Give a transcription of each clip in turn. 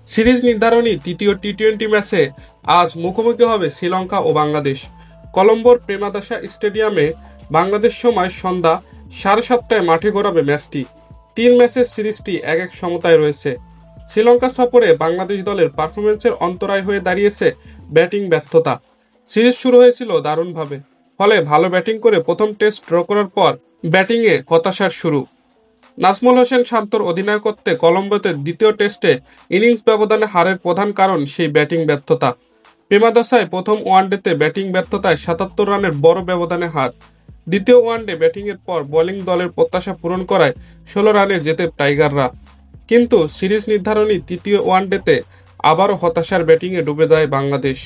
Series নির্ধারণী তৃতীয় টি-20 ম্যাচে আজ মুখোমুখি হবে শ্রীলঙ্কা ও বাংলাদেশ। কলম্বোর প্রেমাদাসা স্টেডিয়ামে বাংলাদেশ সময় সন্ধ্যা 7:30টায় মাঠে গড়াবে ম্যাচটি। 3 ম্যাচের সিরিজটি এক সমতায় রয়েছে। শ্রীলঙ্কা সফরে বাংলাদেশ দলের পারফরম্যান্সের অন্তরায় হয়ে দাঁড়িয়েছে ব্যাটিং ব্যর্থতা। সিরিজ শুরু হয়েছিল দারুণভাবে, ফলে ভালো ব্যাটিং করে প্রথম টেস্ট ড্র করার পর ব্যাটিংয়ে হতাশার শুরু। নাজমুল হোসেন শান্তর অধিনায়কত্বে কলম্বোতে দ্বিতীয় টেস্টে ইনিংস ব্যবধানে হারের প্রধান কারণ সেই ব্যাটিং ব্যর্থতা। প্রেমাদাসায় প্রথম ওয়ানডেতে ব্যাটিং ব্যর্থতায় 77 রানের বড় ব্যবধানে হার। দ্বিতীয় ওয়ানডে ব্যাটিংয়ের পর বোলিং দলের প্রত্যাশা পূরণ করায় 16 রানে জেতে টাইগাররা। কিন্তু সিরিজ নির্ধারণী তৃতীয় ওয়ানডেতে আবারও হতাশার ব্যাটিংয়ে ডুবে যায় বাংলাদেশ।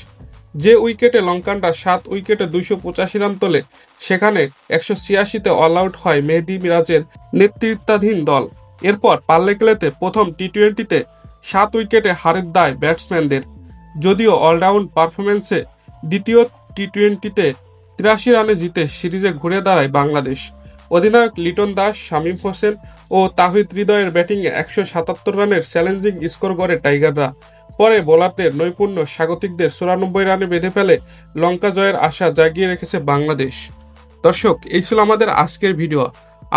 যে উইকেটে লঙ্কানরা 7 উইকেটে 285 রান তোলে, সেখানে 186-তে অল আউট হয় মেহেদী মিরাজের নেতৃত্বাধীন দল। এরপর পাল্লে-কেলেতে প্রথম টি-20তে 7 উইকেটে হারের দায় ব্যাটসম্যানদের। যদিও অলরাউন্ড পারফরম্যান্সে দ্বিতীয় টি-20তে 83 রানে জিতে সিরিজে ঘুরে দাঁড়ায় বাংলাদেশ। অধিনায়ক লিটন দাস, শামীম হোসেন ও তাহিদ হৃদয়ের ব্যাটিংয়ে 177 রানের চ্যালেঞ্জিং স্কোর গড়ে টাইগাররা। পরে বোলারদের নৈপুণ্য স্বাগতিকদের 94 রানে বেঁধে ফেলে লঙ্কা জয়ের আশা জাগিয়ে রেখেছে বাংলাদেশ। দর্শক, এই ছিল আমাদের আজকের ভিডিও।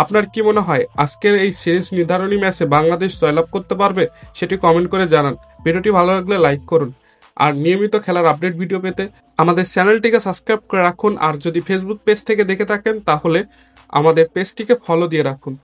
আপনার কি মনে হয় আজকের এই সিরিজ নির্ধারণী ম্যাচে বাংলাদেশ জয়লাভ করতে পারবে? সেটি কমেন্ট করে জানান। ভিডিওটি ভালো লাগলে লাইক করুন। আর নিয়মিত খেলার আপডেট ভিডিও পেতে আমাদের চ্যানেলটিকে সাবস্ক্রাইব করে রাখুন। আর যদি ফেসবুক পেজ থেকে দেখে থাকেন তাহলে আমাদের পেজটিকে ফলো দিয়ে রাখুন।